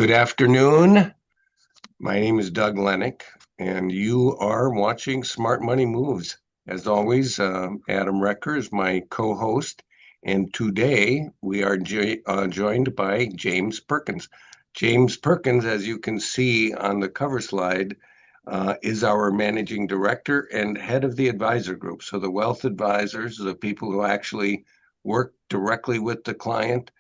Good afternoon. My name is Doug Lennick, and you are watching Smart Money Moves. As always, Adam Recker is my co-host, and today we are joined by James Perkins. James Perkins, as you can see on the cover slide, is our managing director and head of the advisor group. So the wealth advisors, the people who actually work directly with the client,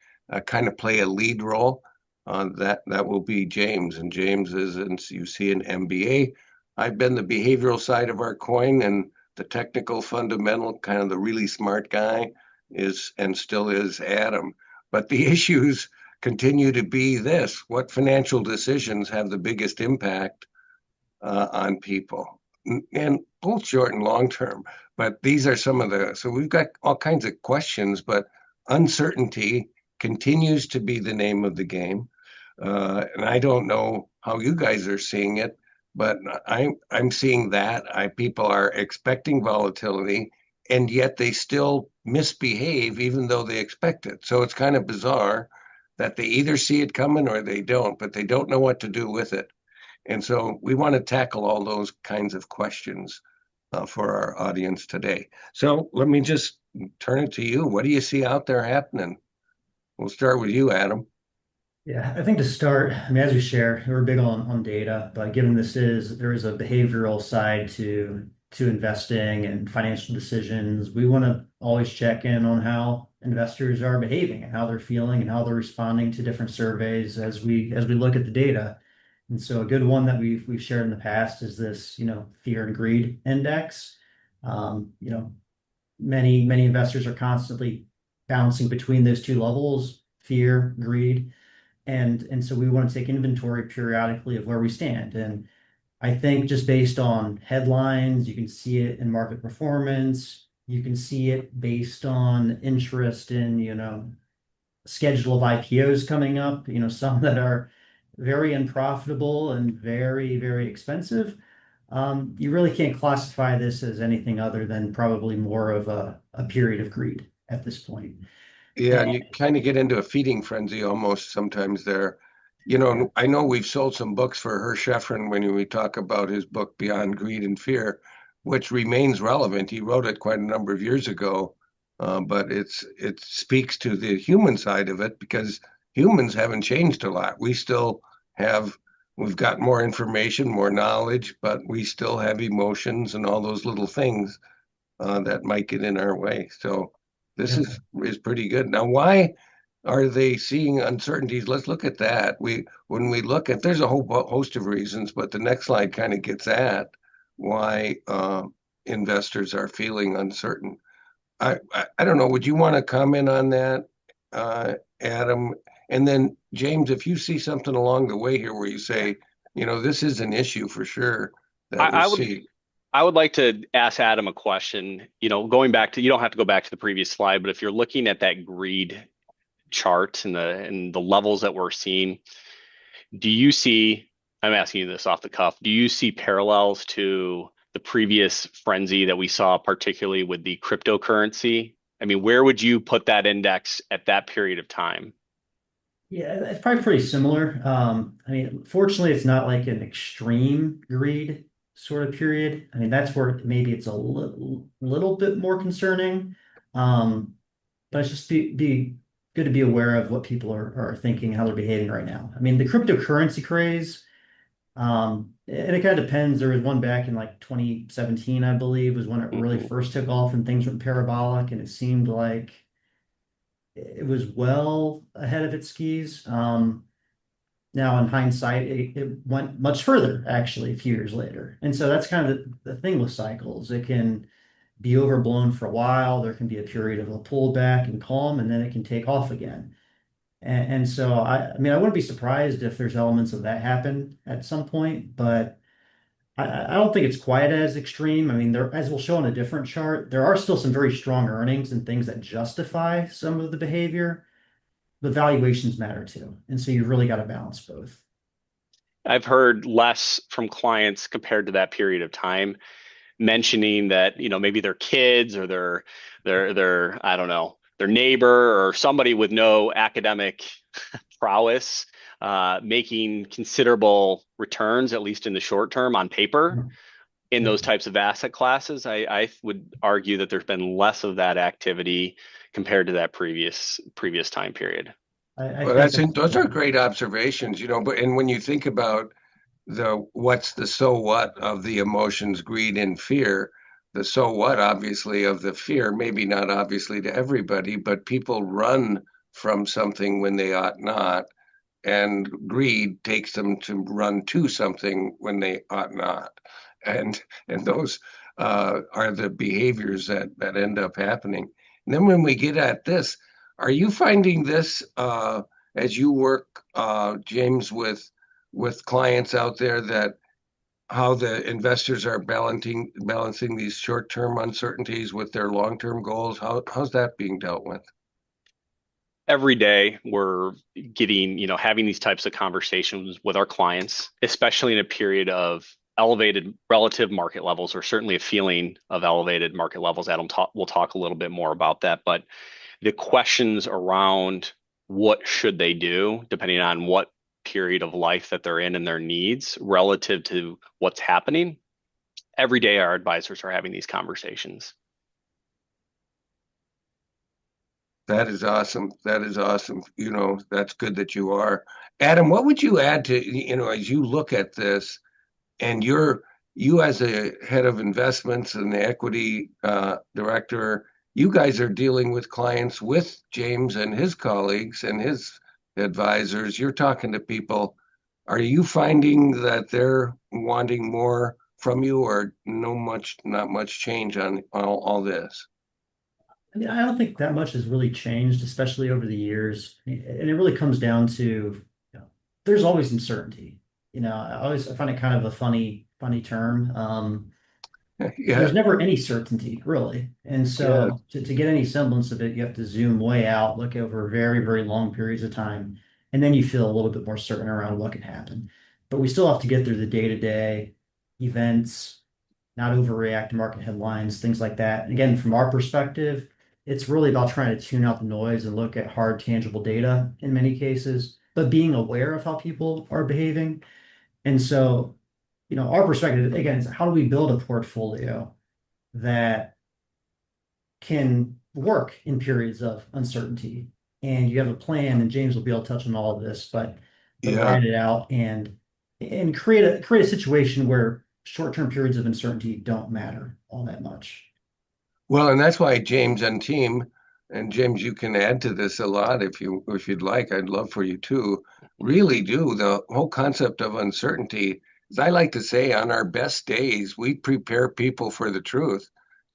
kind of play a lead role. That will be James, and James is, and you see, an MBA. I've been the behavioral side of our coin, and the technical fundamental, kind of the really smart guy, is and still is Adam. But the issues continue to be this: what financial decisions have the biggest impact on people, and both short and long term. But these are some of the, so we've got all kinds of questions, but uncertainty continues to be the name of the game. And I don't know how you guys are seeing it, but I'm seeing that people are expecting volatility, and yet they still misbehave even though they expect it. So it's kind of bizarre that they either see it coming or they don't, but they don't know what to do with it. And so we want to tackle all those kinds of questions for our audience today. So let me just turn it to you. What do you see out there happening? We'll start with you, Adam. Yeah, I think to start, I mean, as we share, we're big on data, but given there is a behavioral side to investing and financial decisions, we want to always check in on how investors are behaving and how they're feeling and how they're responding to different surveys as we look at the data. And so a good one that we've shared in the past is this, fear and greed index. Um, you know, many investors are constantly bouncing between those two levels, fear, greed. And so we want to take inventory periodically of where we stand. And I think just based on headlines, you can see it in market performance. You can see it based on interest in, schedule of IPOs coming up, some that are very unprofitable and very, very expensive. You really can't classify this as anything other than probably more of a period of greed at this point. Yeah, and And you kind of get into a feeding frenzy almost sometimes there. yeah, I know we've sold some books for Hersh Efron when we talk about his book Beyond Greed and Fear, which remains relevant. He wrote it quite a number of years ago, but it speaks to the human side of it because humans haven't changed a lot. Have we've got more information, more knowledge, but we still have emotions and all those little things that might get in our way. So this yeah. is pretty good. Now, why are they seeing uncertainties? Let's look at that. When we look at, there's a whole host of reasons, but the next slide kind of gets at why investors are feeling uncertain. I don't know. Would you want to comment on that, Adam? And then James, if you see something along the way here where you say, this is an issue for sure I, that we're I would seeing. I would like to ask Adam a question. Going back to, you don't have to go back to the previous slide, but if you're looking at that greed chart and the levels that we're seeing, do you see, I'm asking you this off the cuff, do you see parallels to the previous frenzy that we saw, particularly with the cryptocurrency? I mean, where would you put that index at that period of time? Yeah, it's probably pretty similar. I mean, fortunately, it's not like an extreme greed sort of period. I mean, that's where maybe it's a little bit more concerning. Um, but it's just be good to be aware of what people are thinking, how they're behaving right now. I mean, the cryptocurrency craze, and it kind of depends. There was one back in like 2017, I believe, was when it really Mhm. first took off and things went parabolic, and it seemed like it was well ahead of its skis. Now, in hindsight, it went much further, actually, a few years later. And so that's kind of the thing with cycles. It can be overblown for a while. There can be a period of a pullback and calm, and then it can take off again. And so, I mean, I wouldn't be surprised if there's elements of that happen at some point, but I don't think it's quite as extreme. I mean, there, as we'll show on a different chart, there are still some very strong earnings and things that justify some of the behavior. The valuations matter too. And so you've really got to balance both. I've heard less from clients compared to that period of time, mentioning that, maybe their kids or their I don't know, their neighbor or somebody with no academic prowess, making considerable returns, at least in the short term on paper, in those types of asset classes. I would argue that there's been less of that activity compared to that previous time period. I Well, think those are great observations, but and when you think about what's the so what of the emotions, greed and fear, the so what obviously of the fear, maybe not obviously to everybody, but people run from something when they ought not, and greed takes them to run to something when they ought not. And those are the behaviors that end up happening. And then when we get at this, are you finding this as you work, James, with clients out there, that how the investors are balancing these short-term uncertainties with their long-term goals? How's that being dealt with? Every day we're getting, having these types of conversations with our clients, especially in a period of elevated relative market levels, or certainly a feeling of elevated market levels. We'll talk a little bit more about that, but the questions around what should they do, depending on what period of life that they're in and their needs relative to what's happening. Every day our advisors are having these conversations. That is awesome. That is awesome. That's good that you are. Adam, what would you add to, as you look at this, and you as a head of investments and the equity director, you guys are dealing with clients with James and his colleagues and his advisors. You're talking to people. Are you finding that they're wanting more from you, or not much change on all this? I mean, I don't think that much has really changed, especially over the years. And it really comes down to, there's always uncertainty. I find it kind of a funny term. Yeah, There's never any certainty, really. And yeah. so to get any semblance of it, you have to zoom way out, look over very, very long periods of time, and then you feel a little bit more certain around what can happen. But we still have to get through the day-to-day events, not overreact to market headlines, things like that. And again, from our perspective, it's really about trying to tune out the noise and look at hard, tangible data in many cases, but being aware of how people are behaving. And so, our perspective, again, is how do we build a portfolio that can work in periods of uncertainty? And you have a plan, and James will be able to touch on all of this, but Yeah. write it out and create a situation where short-term periods of uncertainty don't matter all that much. Well, and that's why James and team, and James, you can add to this a lot if you'd like. I'd love for you to really do the whole concept of uncertainty. As I like to say, on our best days, we prepare people for the truth,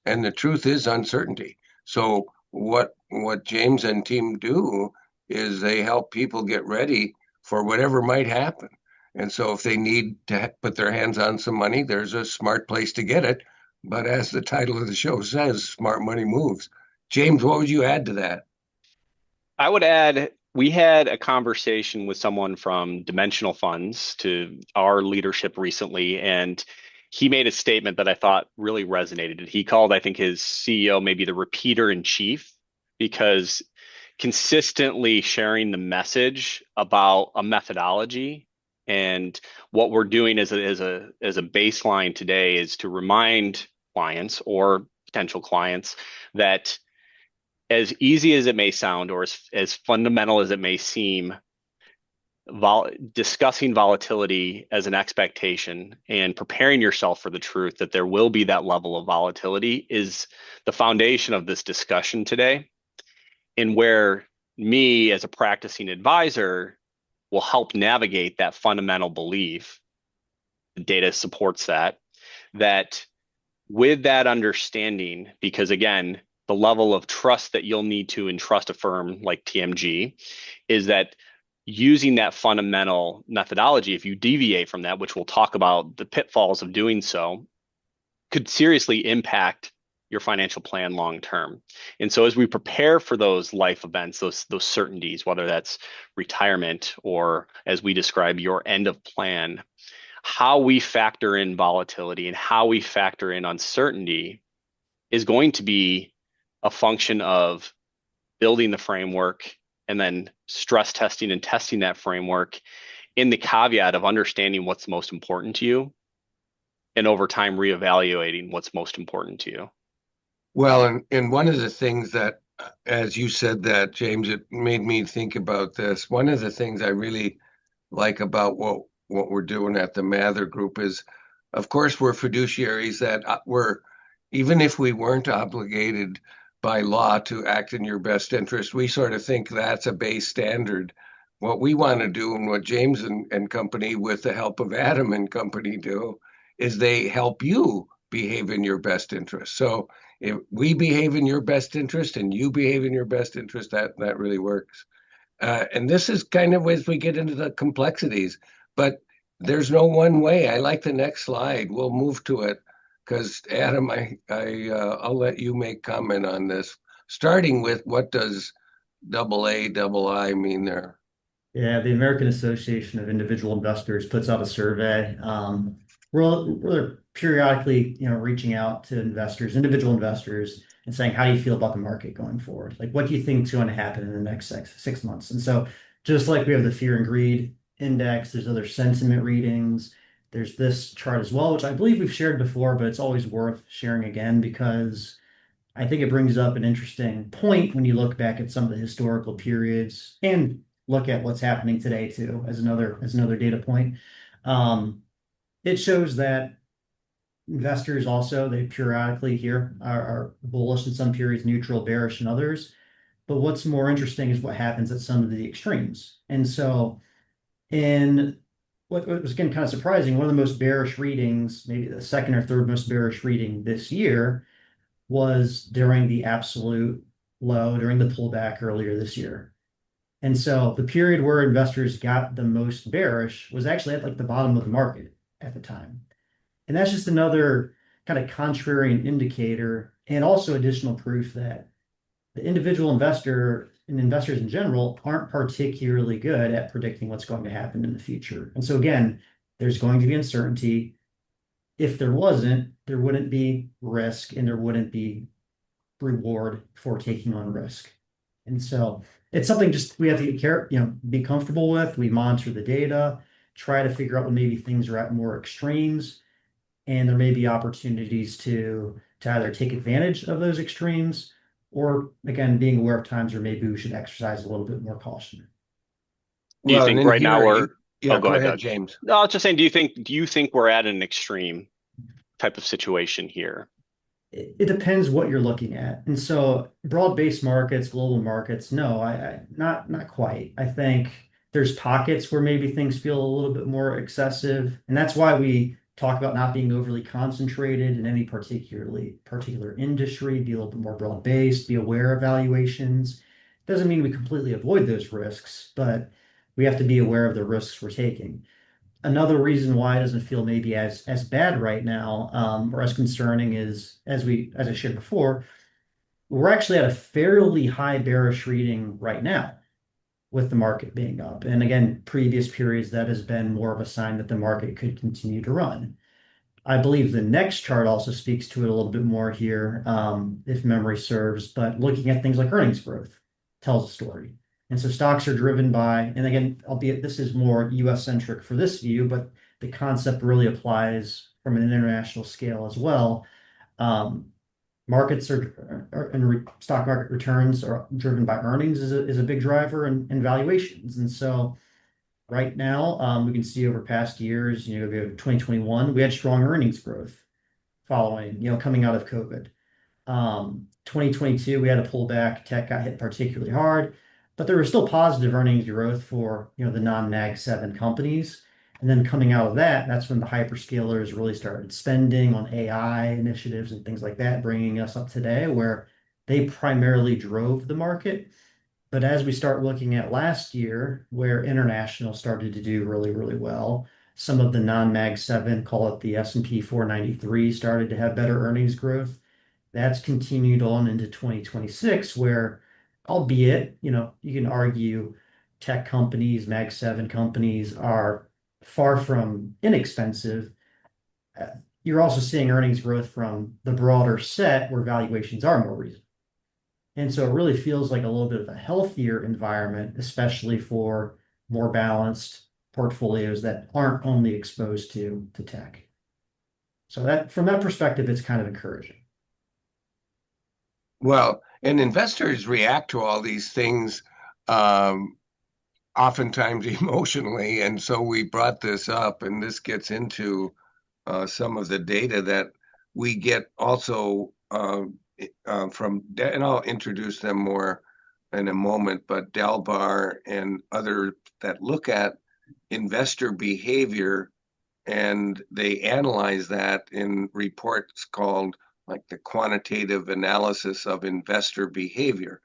and the truth is uncertainty. So what James and team do is they help people get ready for whatever might happen. And so if they need to put their hands on some money, there's a smart place to get it. But as the title of the show says, smart money moves. James, what would you add to that? I would add, we had a conversation with someone from Dimensional Funds to our leadership recently, and he made a statement that I thought really resonated. He called, I think, his CEO maybe the repeater in chief, because consistently sharing the message about a methodology. And what we're doing as a baseline today is to remind clients or potential clients that, as easy as it may sound, or as fundamental as it may seem, discussing volatility as an expectation and preparing yourself for the truth that there will be that level of volatility is the foundation of this discussion today. And where me as a practicing advisor will help navigate that fundamental belief, the data supports that with that understanding, because again, the level of trust that you'll need to entrust a firm like TMG is that using that fundamental methodology, if you deviate from that, which we'll talk about the pitfalls of doing so, could seriously impact your financial plan long term. And so as we prepare for those life events, those certainties, whether that's retirement or, as we describe, your end of plan, how we factor in volatility and how we factor in uncertainty is going to be a function of building the framework and then stress testing and testing that framework in the caveat of understanding what's most important to you and over time reevaluating what's most important to you. Well, and one of the things that, as you said that, James, it made me think about this. One of the things I really like about what we're doing at the Mather Group is, of course, we're fiduciaries that we're, even if we weren't obligated by law to act in your best interest, we sort of think that's a base standard. What we want to do and what James and company, with the help of Adam and company, do is they help you behave in your best interest. So if we behave in your best interest and you behave in your best interest, that really works. And this is kind of as we get into the complexities, but there's no one way. I like the next slide. We'll move to it because Adam, I'll let you make comment on this, starting with what does double A, double I mean there? Yeah, the American Association of Individual Investors puts out a survey. We're periodically, reaching out to investors, individual investors, and saying, how do you feel about the market going forward? Like, what do you think is going to happen in the next six months? And so, just like we have the fear and greed index, there's other sentiment readings. There's this chart as well, which I believe we've shared before, but it's always worth sharing again because I think it brings up an interesting point when you look back at some of the historical periods and look at what's happening today too, as another data point. It shows that investors also, they periodically here are bullish in some periods, neutral, bearish in others. But what's more interesting is what happens at some of the extremes. And so in what was again kind of surprising, one of the most bearish readings, maybe the second or third most bearish reading this year, was during the absolute low, during the pullback earlier this year. And so the period where investors got the most bearish was actually at like the bottom of the market at the time. And that's just another kind of contrarian indicator and also additional proof that the individual investor and investors in general aren't particularly good at predicting what's going to happen in the future. And so again, there's going to be uncertainty. If there wasn't, there wouldn't be risk and there wouldn't be reward for taking on risk. And so it's something just we have to be comfortable with. We monitor the data, try to figure out when maybe things are at more extremes, and there may be opportunities to either take advantage of those extremes or again being aware of times where maybe we should exercise a little bit more caution. Do you Well, and think then right now here, we're yeah, go go ahead, ahead, Doug. James. No, I was just saying, do you think we're at an extreme type of situation here? It depends what you're looking at. And so broad-based markets, global markets, no, not quite. I think there's pockets where maybe things feel a little bit more excessive. And that's why we talk about not being overly concentrated in any particular industry, be a little bit more broad-based, be aware of valuations. Doesn't mean we completely avoid those risks, but we have to be aware of the risks we're taking. Another reason why it doesn't feel maybe as bad right now, or as concerning is as I shared before, we're actually at a fairly high bearish reading right now with the market being up. And again, previous periods that has been more of a sign that the market could continue to run. I believe the next chart also speaks to it a little bit more here, if memory serves, but looking at things like earnings growth tells a story. And so stocks are driven by, and again, albeit this is more US centric for this view, but the concept really applies from an international scale as well. Markets and stock market returns are driven by earnings is a big driver and valuations. And so right now, we can see over past years, we have 2021, we had strong earnings growth following, coming out of COVID. 2022, we had a pullback. Tech got hit particularly hard, but there was still positive earnings growth for, the non-Mag 7 companies. And then coming out of that, that's when the hyperscalers really started spending on AI initiatives and things like that, bringing us up today where they primarily drove the market. But as we start looking at last year, where international started to do really, really well, some of the non-Mag 7, call it the S&P 493, started to have better earnings growth. That's continued on into 2026, where, albeit, you can argue tech companies, Mag 7 companies are far from inexpensive. You're also seeing earnings growth from the broader set where valuations are more reasonable. And so it really feels like a little bit of a healthier environment, especially for more balanced portfolios that aren't only exposed to tech. So that from that perspective, it's kind of encouraging. Well, and investors react to all these things um, oftentimes emotionally. And so we brought this up, and this gets into some of the data that we get also from, and I'll introduce them more in a moment, but Dalbar and other that look at investor behavior, and they analyze that in reports called like the quantitative analysis of investor behavior.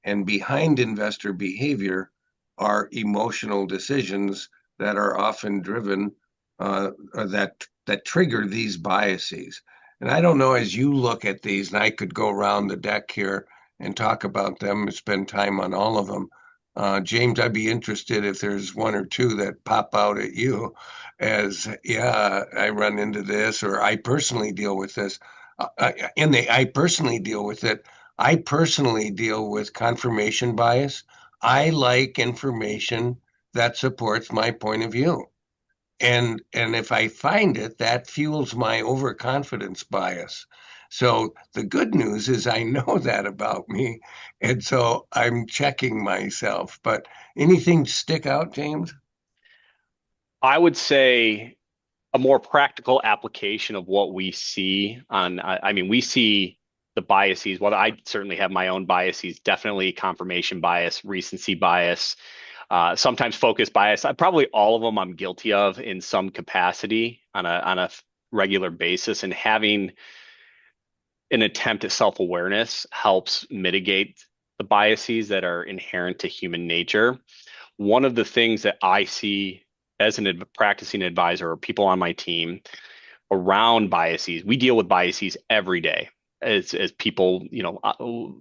And behind investor behavior are emotional decisions that are often driven that trigger these biases. And I don't know, as you look at these, and I could go around the deck here and talk about them and spend time on all of them. James, I'd be interested if there's one or two that pop out at you as, yeah, I run into this, or I personally deal with this. I personally deal with it. I personally deal with confirmation bias. I like information that supports my point of view. And if I find it, that fuels my overconfidence bias. So the good news is I know that about me, and so I'm checking myself. But anything stick out, James? I would say a more practical application of what we see on, I mean, we see the biases. Well, I certainly have my own biases, definitely confirmation bias, recency bias, sometimes focus bias. Probably all of them I'm guilty of in some capacity on a regular basis. And having an attempt at self-awareness helps mitigate the biases that are inherent to human nature. One of the things that I see as an practicing advisor or people on my team around biases, we deal with biases every day as people,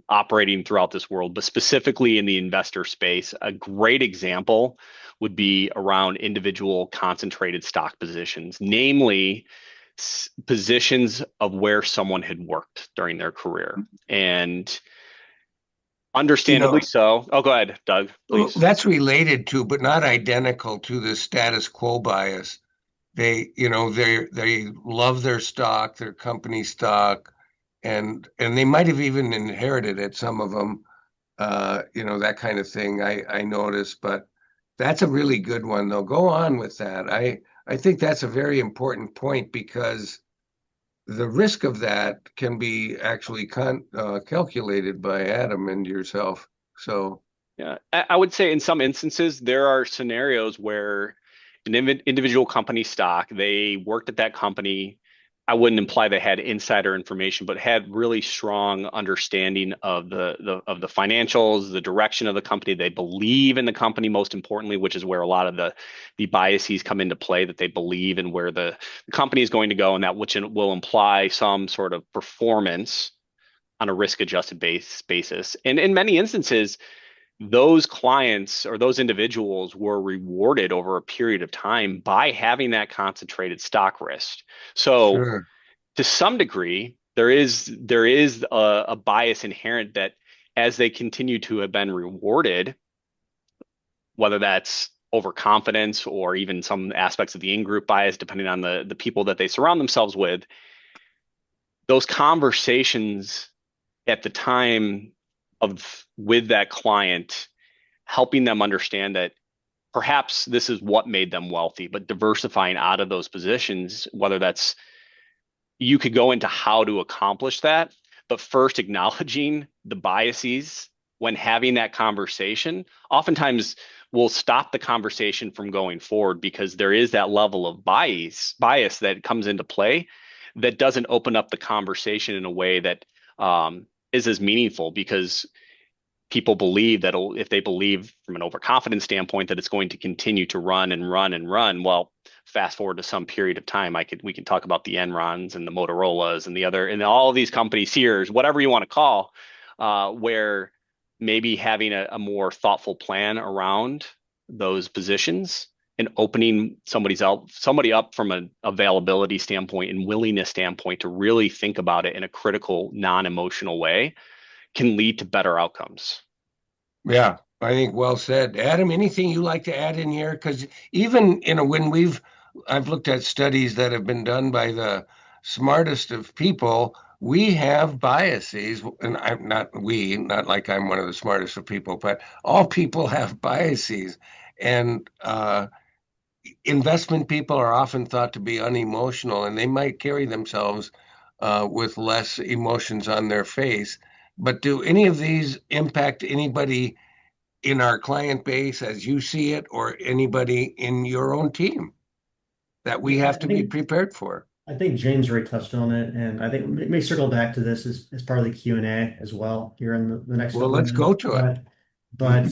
operating throughout this world, but specifically in the investor space. A great example would be around individual concentrated stock positions, namely positions of where someone had worked during their career. And You know, understandably so. Oh, go ahead, Doug, well, please. that's related to, but not identical to the status quo bias. They love their stock, their company stock, and they might have even inherited it, some of them, that kind of thing. I noticed, but that's a really good one, though. Go on with that. I think that's a very important point because the risk of that can be actually calculated by Adam and yourself. So, Yeah, I would say in some instances there are scenarios where an individual company stock, they worked at that company. I wouldn't imply they had insider information, but had really strong understanding of the financials, the direction of the company. They believe in the company, most importantly, which is where a lot of the biases come into play, that they believe in where the company is going to go, and that which will imply some sort of performance on a risk adjusted basis. And in many instances, those clients or those individuals were rewarded over a period of time by having that concentrated stock risk. So sure. to some degree, there is a bias inherent that as they continue to have been rewarded, whether that's overconfidence or even some aspects of the in-group bias, depending on the people that they surround themselves with, those conversations at the time of with that client, helping them understand that perhaps this is what made them wealthy, but diversifying out of those positions, whether that's, you could go into how to accomplish that, but first acknowledging the biases when having that conversation oftentimes will stop the conversation from going forward, because there is that level of bias that comes into play that doesn't open up the conversation in a way that is as meaningful, because people believe that if they believe from an overconfident standpoint that it's going to continue to run and run and run, well, fast forward to some period of time, we can talk about the Enrons and the Motorola's and the other, and all of these companies, Sears, whatever you want to call, where maybe having a more thoughtful plan around those positions and opening somebody up from an availability standpoint and willingness standpoint to really think about it in a critical, non-emotional way can lead to better outcomes. Yeah, I think well said. Adam, anything you like to add in here? Because even, when I've looked at studies that have been done by the smartest of people, we have biases, and not like I'm one of the smartest of people, but all people have biases. And investment people are often thought to be unemotional, and they might carry themselves with less emotions on their face. But do any of these impact anybody in our client base as you see it, or anybody in your own team that we Yeah, have to be prepared for? I think James already touched on it, and I think we may circle back to this as part of the Q&A as well here in the next Well, couple of let's go minutes. to it. But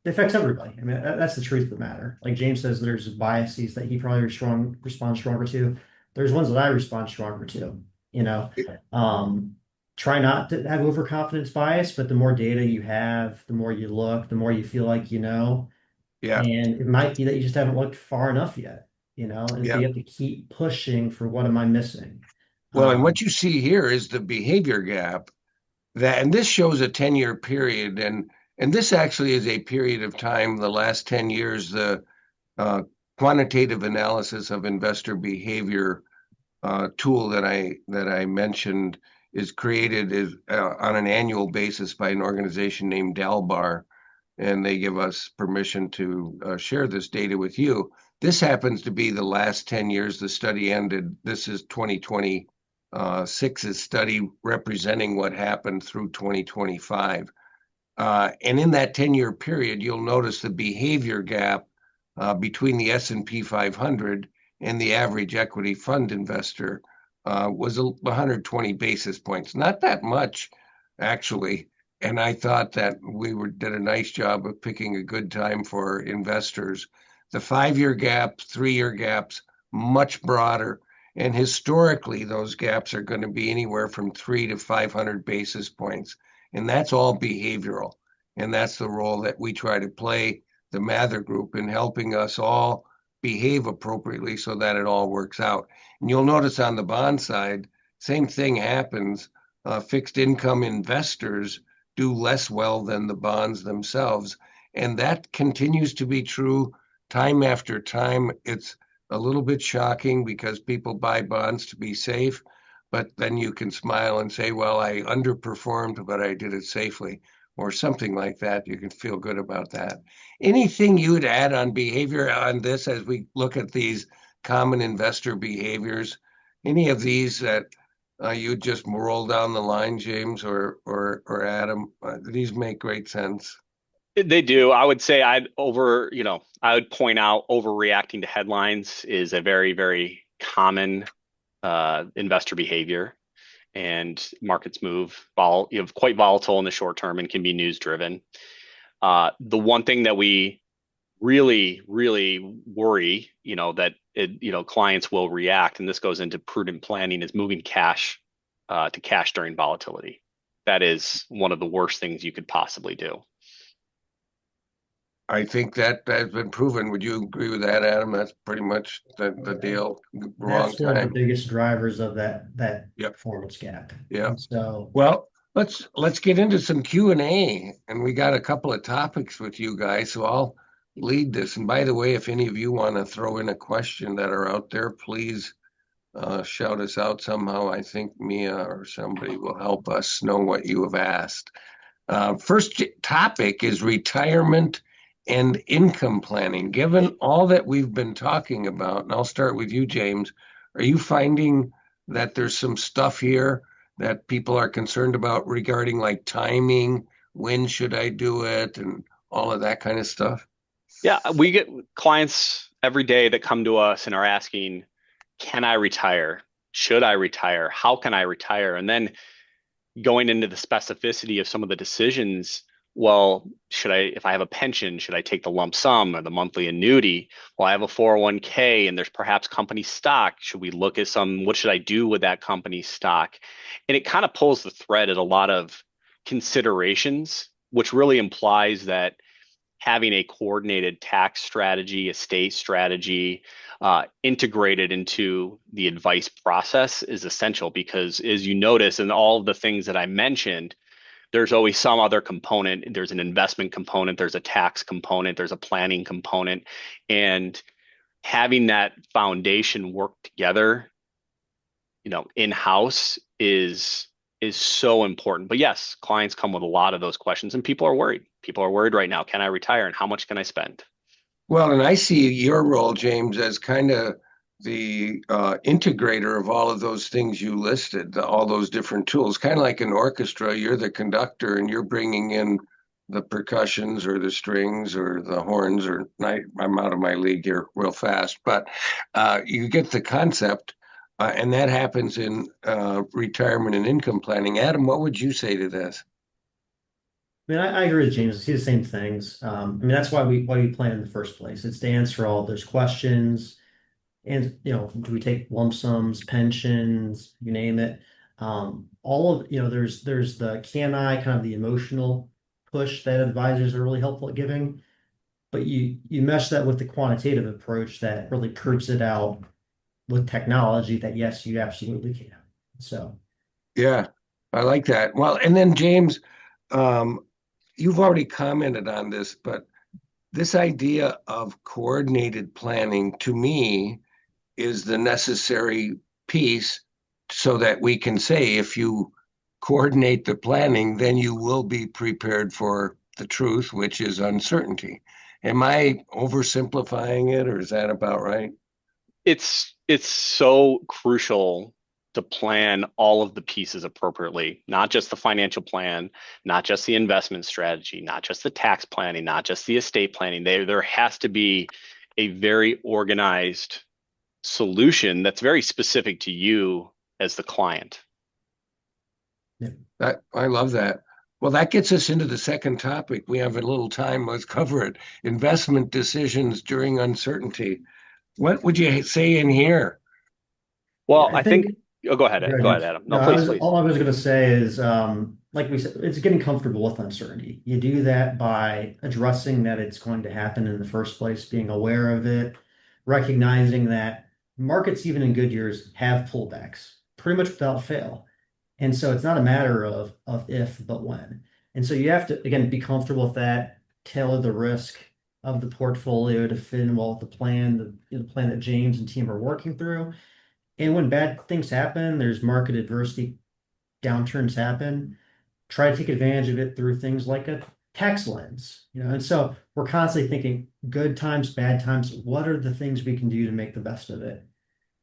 it affects everybody. I mean, that's the truth of the matter. Like James says, there's biases that he probably responds stronger to. There's ones that I respond stronger to, you know. Um, Try not to have overconfidence bias, but the more data you have, the more you look, the more you feel like you know. Yeah, And it might be that you just haven't looked far enough yet, and so yeah. you have to keep pushing for what am I missing? Well, and Um, what you see here is the behavior gap and this shows a 10-year period, and this actually is a period of time, the last 10 years, the uh, quantitative analysis of investor behavior tool that I mentioned is created on an annual basis by an organization named Dalbar, and they give us permission to share this data with you. This happens to be the last 10 years the study ended. This is 2026's study representing what happened through 2025. And in that 10-year period, you'll notice the behavior gap between the S&P 500 and the average equity fund investor was 120 basis points. Not that much, actually. And I thought that did a nice job of picking a good time for investors. The 5-year gap, 3-year gaps, much broader. And historically, those gaps are going to be anywhere from 3 to 500 basis points. And that's all behavioral. And that's the role that we try to play, the Mather Group, in helping us all behave appropriately so that it all works out. And you'll notice on the bond side, same thing happens. Fixed income investors do less well than the bonds themselves. And that continues to be true time after time. It's a little bit shocking because people buy bonds to be safe, but then you can smile and say, well, I underperformed, but I did it safely, or something like that. You can feel good about that. Anything you would add on behavior on this as we look at these common investor behaviors? Any of these that you just roll down the line, James or Adam? These make great sense. They do. I would say I would point out overreacting to headlines is a very, very common investor behavior, and markets move quite volatile in the short term and can be news driven. The one thing that we really, really worry, clients will react, and this goes into prudent planning, is moving cash to cash during volatility. That is one of the worst things you could possibly do. I think that has been proven. Would you agree with that, Adam? That's pretty much the deal. Wrong that's one of the time. biggest drivers of that Yep. performance gap. Yeah. And so, Well, let's get into some Q&A, and we got a couple of topics with you guys, so I'll lead this. And by the way, if any of you want to throw in a question that are out there, please shout us out somehow. I think Mia or somebody will help us know what you have asked. First topic is retirement and income planning. Given all that we've been talking about, and I'll start with you, James, are you finding that there's some stuff here that people are concerned about regarding like timing, when should I do it, and all of that kind of stuff? Yeah, we get clients every day that come to us and are asking, can I retire? Should I retire? How can I retire? And then going into the specificity of some of the decisions. Well, if I have a pension, should I take the lump sum or the monthly annuity? Well, I have a 401k and there's perhaps company stock. Should we look at what should I do with that company stock? And it kind of pulls the thread at a lot of considerations, which really implies that, having a coordinated tax strategy, estate strategy, integrated into the advice process is essential because, as you notice, in all of the things that I mentioned, there's always some other component. There's an investment component, there's a tax component, there's a planning component, and having that foundation work together, in-house is so important. But yes, clients come with a lot of those questions, and people are worried. People are worried right now. Can I retire, and how much can I spend? Well, and I see your role, James, as kind of the integrator of all of those things you listed, all those different tools. Kind of like an orchestra, you're the conductor and you're bringing in the percussions or the strings or the horns, or I'm out of my league here real fast, but you get the concept. And that happens in retirement and income planning. Adam, what would you say to this? I mean, I agree with James. I see the same things. I mean, that's why we plan in the first place. It's to answer all those questions. And, do we take lump sums, pensions, you name it? All of, there's the can I kind of the emotional push that advisors are really helpful at giving, but you mesh that with the quantitative approach that really proves it out with technology that yes, you absolutely can. So. Yeah, I like that. Well, and then James, um, you've already commented on this, but this idea of coordinated planning to me is the necessary piece so that we can say if you coordinate the planning, then you will be prepared for the truth, which is uncertainty. Am I oversimplifying it, or is that about right? It's so crucial to plan all of the pieces appropriately, not just the financial plan, not just the investment strategy, not just the tax planning, not just the estate planning. There has to be a very organized solution that's very specific to you as the client. I love that. Well, that gets us into the second topic. We have a little time. Let's cover it. Investment decisions during uncertainty. What would you say in here? Well, I I think, think oh, go ahead, Right, go ahead, James. Adam. No, No, please, please. all I was going to say is, like we said, it's getting comfortable with uncertainty. You do that by addressing that it's going to happen in the first place, being aware of it, recognizing that markets, even in good years, have pullbacks pretty much without fail. And so it's not a matter of if, but when. And so you have to, again, be comfortable with that, tailor the risk of the portfolio to fit in well with the plan that James and team are working through. And when bad things happen, there's market adversity, downturns happen, try to take advantage of it through things like a tax lens, And so we're constantly thinking good times, bad times, what are the things we can do to make the best of it?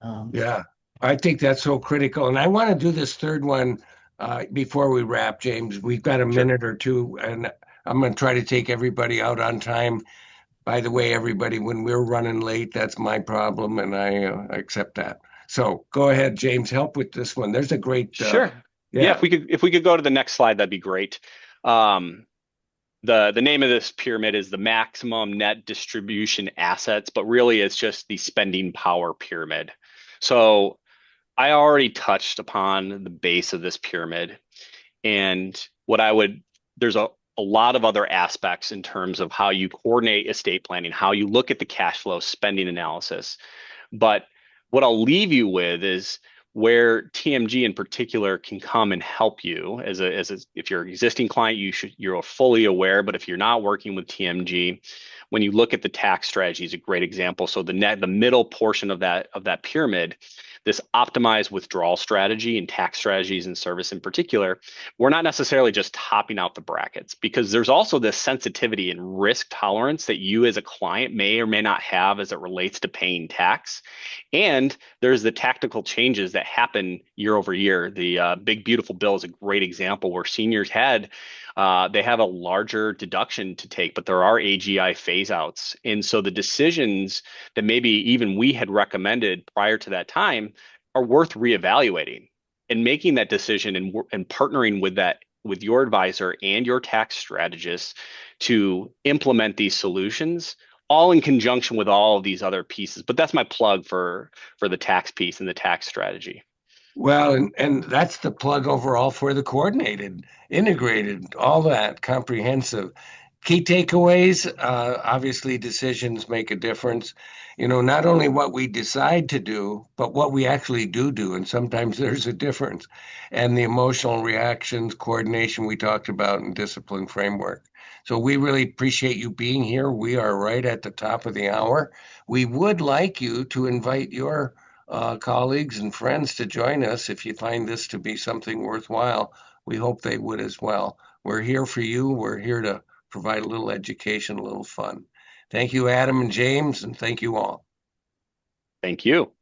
Um, Yeah, I think that's so critical. And I want to do this third one before we wrap, James. We've got a Sure. minute or two, and I'm going to try to take everybody out on time. By the way, everybody, when we're running late, that's my problem, and I accept that. So go ahead, James, help with this one. There's a great, Sure. Yeah, yeah, if we could go to the next slide, that'd be great. Um, the name of this pyramid is the maximum net distribution assets, but really it's just the spending power pyramid. So I already touched upon the base of this pyramid, and there's a lot of other aspects in terms of how you coordinate estate planning, how you look at the cash flow spending analysis. But what I'll leave you with is where TMG in particular can come and help you if you're an existing client, you're fully aware. But if you're not working with TMG, when you look at the tax strategy is a great example. So the middle portion of that pyramid, this optimized withdrawal strategy and tax strategies and service in particular, we're not necessarily just topping out the brackets because there's also this sensitivity and risk tolerance that you as a client may or may not have as it relates to paying tax. And there's the tactical changes that happen year over year. The Big Beautiful Bill is a great example where seniors they have a larger deduction to take, but there are AGI phase outs. And so the decisions that maybe even we had recommended prior to that time are worth reevaluating and making that decision and partnering with your advisor and your tax strategist to implement these solutions all in conjunction with all of these other pieces. But that's my plug for the tax piece and the tax strategy. well, and that's the plug overall for the coordinated, integrated, all that comprehensive. Key takeaways, obviously decisions make a difference. Not only what we decide to do, but what we actually do. And sometimes there's a difference. And the emotional reactions, coordination we talked about, and discipline framework. So we really appreciate you being here. We are right at the top of the hour. We would like you to invite your colleagues and friends to join us if you find this to be something worthwhile. We hope they would as well. We're here for you. We're here to provide a little education, a little fun. Thank you, Adam and James, and thank you all. Thank you.